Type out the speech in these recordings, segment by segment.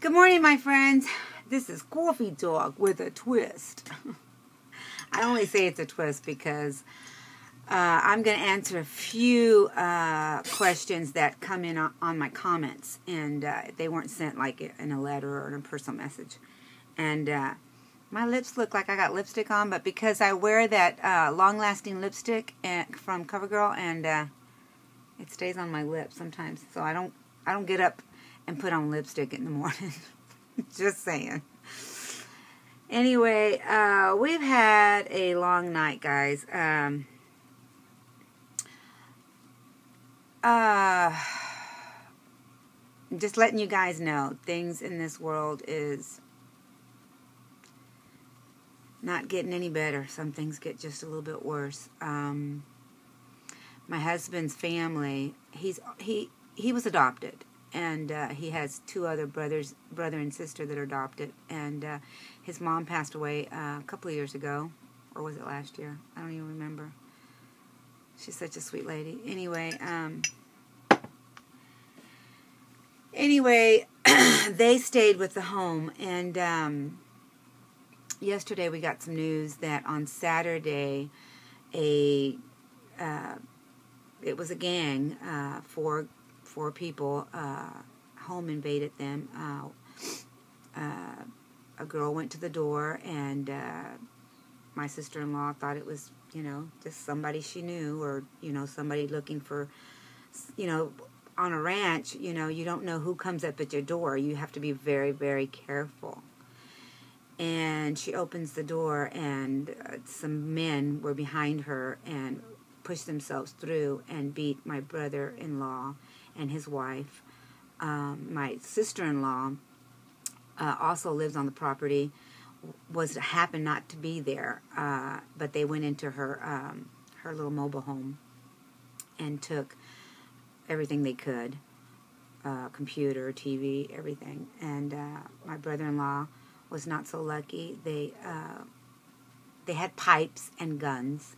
Good morning, my friends. This is Coffee Talk with a twist. I only say it's a twist because I'm going to answer a few questions that come in on my comments, and they weren't sent like in a letter or in a personal message. And my lips look like I got lipstick on, but because I wear that long-lasting lipstick from CoverGirl, and it stays on my lips sometimes, so I don't get up and put on lipstick in the morning. Just saying. Anyway, we've had a long night, guys. Just letting you guys know, things in this world is not getting any better. Some things get just a little bit worse. My husband's family, he was adopted. And he has two other brother and sister that are adopted. And his mom passed away a couple of years ago. Or was it last year? I don't even remember. She's such a sweet lady. Anyway, they stayed with the home. And yesterday we got some news that on Saturday, it was a gang, four people, home invaded them. A girl went to the door, and my sister-in-law thought it was, just somebody she knew, or, somebody looking for, on a ranch, you don't know who comes up at your door. You have to be very, very careful. And she opens the door, and some men were behind her and pushed themselves through and beat my brother-in-law and his wife. My sister-in-law also lives on the property, happened not to be there, but they went into her little mobile home and took everything they could, computer, TV, everything. And my brother-in-law was not so lucky. They had pipes and guns.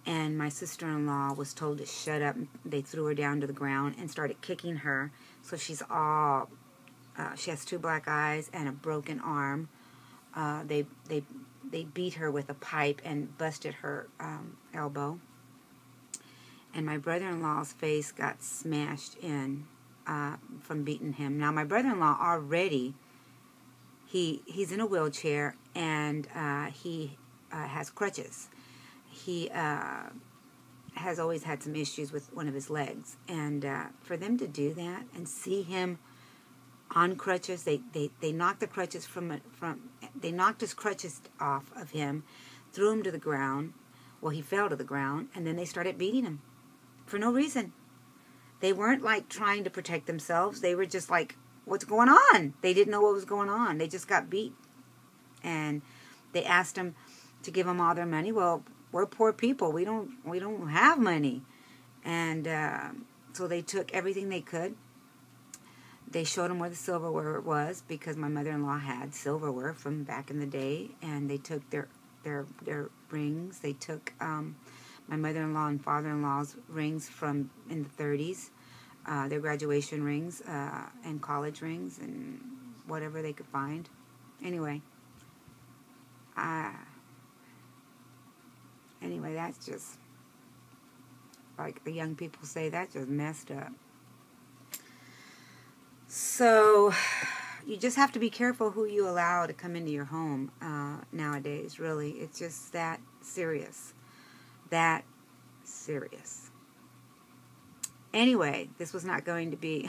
And my sister-in-law was told to shut up. They threw her down to the ground and started kicking her. So she has two black eyes and a broken arm. They beat her with a pipe and busted her elbow. And my brother-in-law's face got smashed in from beating him. Now, my brother-in-law already, he's in a wheelchair, and he has crutches. He has always had some issues with one of his legs, and for them to do that and see him on crutches, they knocked the crutches they knocked his crutches off of him, threw him to the ground. Well, he fell to the ground, and then they started beating him for no reason. They weren't like trying to protect themselves. They were just like, "What's going on?" They didn't know what was going on. They just got beat, and they asked him to give them all their money. Well, we're poor people. We don't have money. And so they took everything they could. They showed them where the silverware was, because my mother-in-law had silverware from back in the day. And they took their rings. They took my mother-in-law and father-in-law's rings from in the 30s, their graduation rings and college rings and whatever they could find. Anyway, that's just, like the young people say, that's just messed up. So, you just have to be careful who you allow to come into your home nowadays, really. It's just that serious. That serious. Anyway, this was not going to be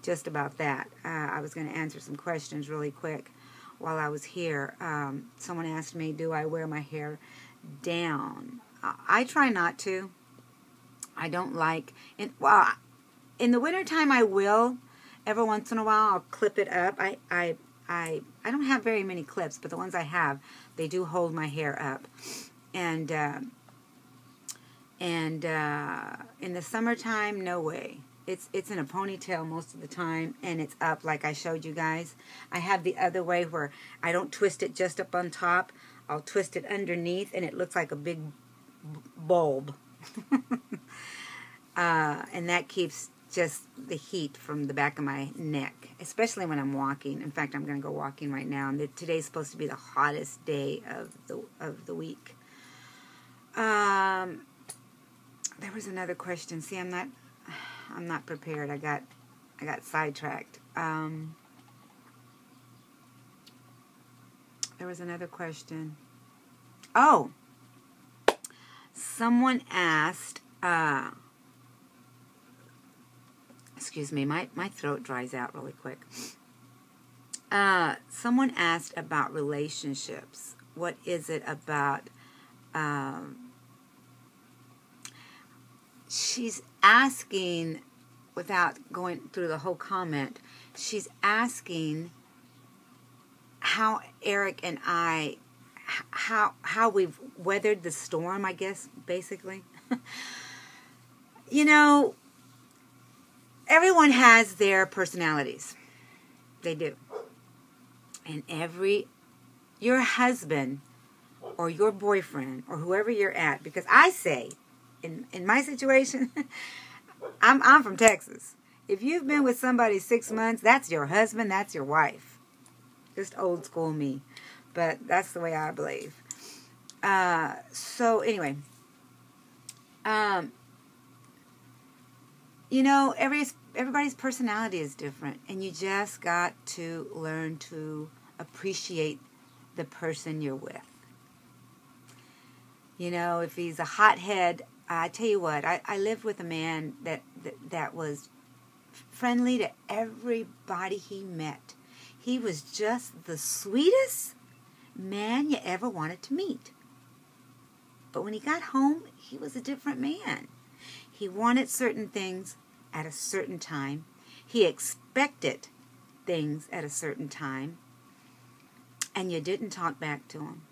just about that. I was going to answer some questions really quick while I was here. Someone asked me, do I wear my hair down? I try not to. I don't like it. Well, in the wintertime I will. Every once in a while I'll clip it up. I don't have very many clips, but the ones I have, they do hold my hair up. And in the summertime, no way. It's in a ponytail most of the time, and it's up like I showed you guys. I have the other way where I don't twist it just up on top. I'll twist it underneath, and it looks like a big bulb. And that keeps just the heat from the back of my neck, especially when I'm walking. In fact, I'm going to go walking right now. And today's supposed to be the hottest day of the week. There was another question. See, I'm not prepared. I got sidetracked. There was another question. Oh, someone asked. Excuse me, my throat dries out really quick. Someone asked about relationships. What is it about? She's asking, without going through the whole comment, she's asking how Eric and I, how we've weathered the storm, I guess, basically. You know, everyone has their personalities. They do. And your husband or your boyfriend or whoever you're at, because I say, in my situation, I'm from Texas. If you've been with somebody 6 months, that's your husband, that's your wife. Just old school me. But that's the way I believe. So anyway, you know, everybody's personality is different, and you just got to learn to appreciate the person you're with. You know, if he's a hothead, I tell you what, I lived with a man that was friendly to everybody he met. He was just the sweetest man you ever wanted to meet. But when he got home, he was a different man. He wanted certain things at a certain time. He expected things at a certain time. And you didn't talk back to him.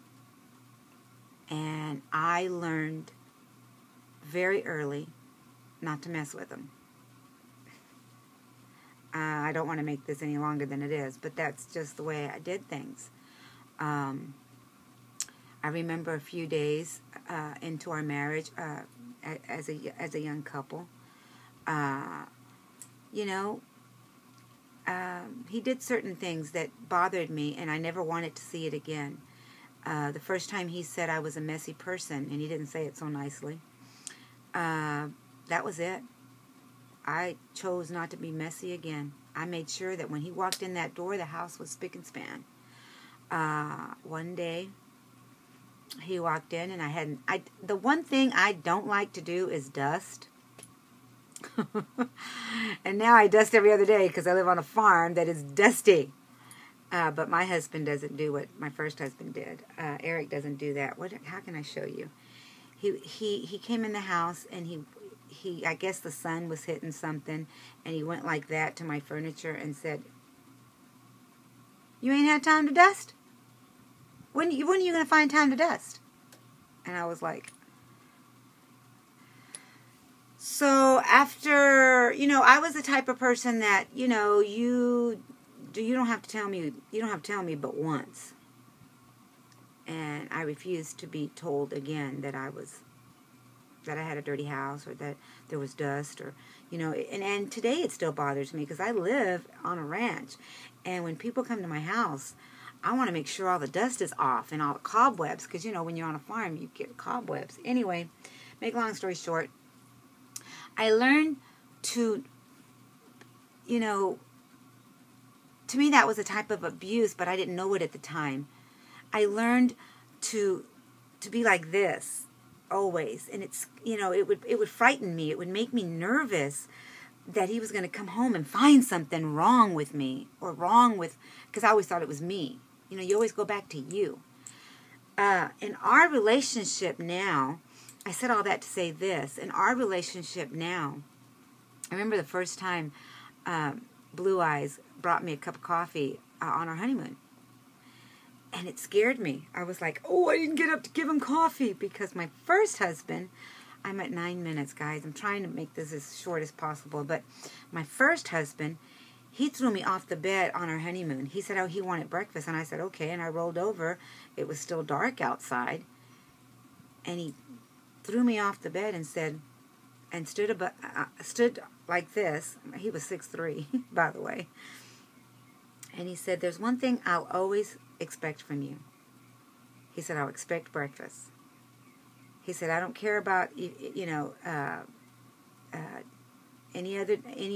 And I learned very early not to mess with him. I don't want to make this any longer than it is, but that's just the way I did things. I remember a few days into our marriage as a young couple. You know, he did certain things that bothered me, and I never wanted to see it again. The first time he said I was a messy person, and he didn't say it so nicely. That was it. I chose not to be messy again. I made sure that when he walked in that door, the house was spick and span. One day, he walked in, and the one thing I don't like to do is dust. And now I dust every other day because I live on a farm that is dusty. But my husband doesn't do what my first husband did. Eric doesn't do that. How can I show you? He came in the house, and he I guess the sun was hitting something, and he went like that to my furniture and said, "You ain't had time to dust? When are you going to find time to dust?" And I was like, so after, you know, I was the type of person that, you know, you don't have to tell me but once. And I refused to be told again that I had a dirty house, or that there was dust, or, you know, and today it still bothers me because I live on a ranch, and when people come to my house, I want to make sure all the dust is off and all the cobwebs, because, you know, when you're on a farm, you get cobwebs. Anyway, make long story short, I learned to, you know, to me that was a type of abuse, but I didn't know it at the time. I learned to be like this always, and it's, you know, it would frighten me. It would make me nervous that he was going to come home and find something wrong with me, or wrong with, because I always thought it was me. You know, you always go back to you. In our relationship now, I said all that to say this. In our relationship now, I remember the first time Blue Eyes brought me a cup of coffee on our honeymoon. And it scared me. I was like, oh, I didn't get up to give him coffee. Because my first husband, I'm at 9 minutes, guys. I'm trying to make this as short as possible. But my first husband, he threw me off the bed on our honeymoon. He said, oh, he wanted breakfast. And I said, okay. And I rolled over. It was still dark outside. And he threw me off the bed and said, and stood like this. He was 6'3", by the way. And he said, "There's one thing I'll always expect from you." He said, "I'll expect breakfast." He said, "I don't care about any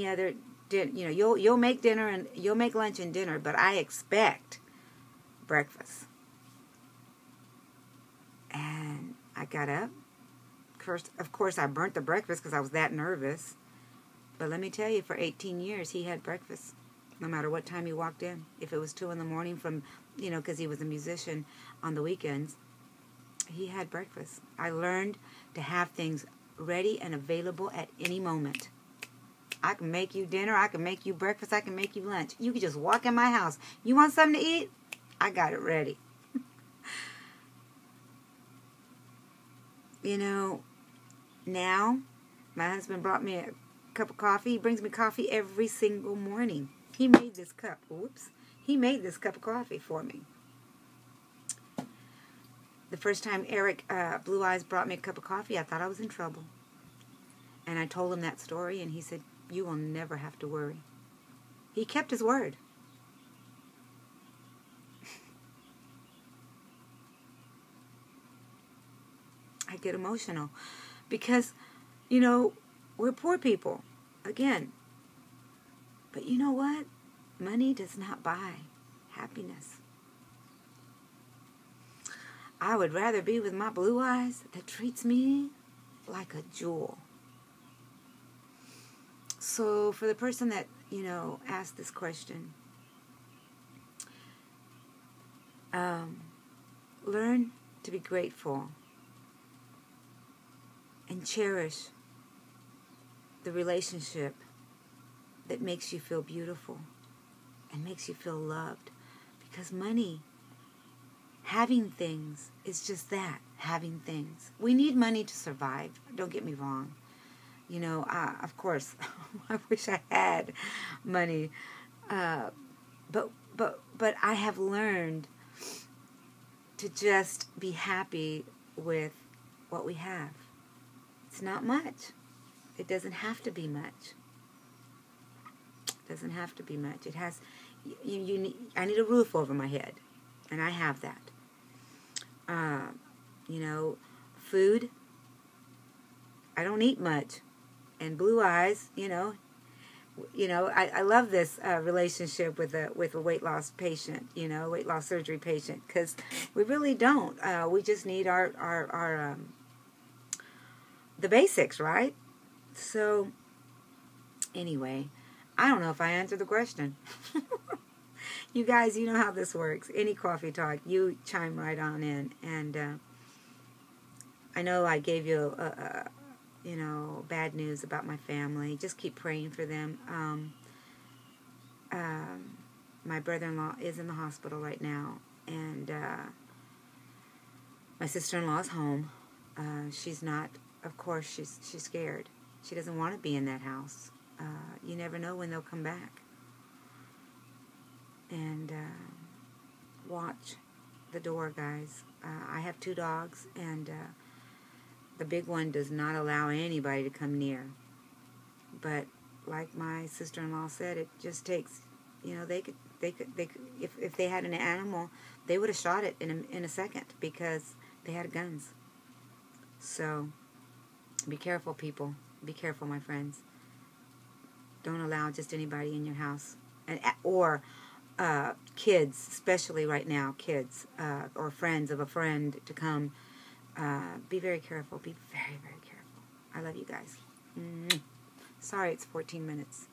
other you'll make dinner and you'll make lunch and dinner, but I expect breakfast." And I got up. Of course, I burnt the breakfast because I was that nervous. But let me tell you, for 18 years, he had breakfast, no matter what time he walked in. If it was 2 in the morning because he was a musician on the weekends, he had breakfast. I learned to have things ready and available at any moment. I can make you dinner, I can make you breakfast, I can make you lunch. You can just walk in my house. You want something to eat? I got it ready. Now, my husband brought me a cup of coffee. He brings me coffee every single morning. He made this cup. He made this cup of coffee for me. The first time Eric Blue Eyes brought me a cup of coffee, I thought I was in trouble. And I told him that story, and he said, "You will never have to worry." He kept his word. I get emotional because, we're poor people, again. But you know what? Money does not buy happiness. I would rather be with my Blue Eyes that treats me like a jewel. So for the person that, asked this question, learn to be grateful and cherish the relationship that makes you feel beautiful and makes you feel loved. Because money, having things, is just that, having things. We need money to survive. Don't get me wrong. Of course, I wish I had money. But I have learned to just be happy with what we have. It's not much. It doesn't have to be much. It doesn't have to be much. It has. I need a roof over my head, and I have that. Food. I don't eat much, and Blue Eyes. I love this relationship with a weight loss patient. Weight loss surgery patient, because we really don't. We just need our the basics, right? So, anyway, I don't know if I answered the question. You guys, you know how this works. Any coffee talk, you chime right on in. And I know I gave you, bad news about my family. Just keep praying for them. My brother-in-law is in the hospital right now. And my sister-in-law is home. She's not, of course, she's scared. She doesn't want to be in that house. You never know when they'll come back. And watch the door, guys. I have 2 dogs, and the big one does not allow anybody to come near. But like my sister-in-law said, it just takes, they could if they had an animal, they would have shot it in a second because they had guns. So be careful, people. Be careful, my friends. Don't allow just anybody in your house, or kids, especially right now, kids or friends of a friend to come. Be very careful. Be very, very careful. I love you guys. Sorry, it's 14 minutes.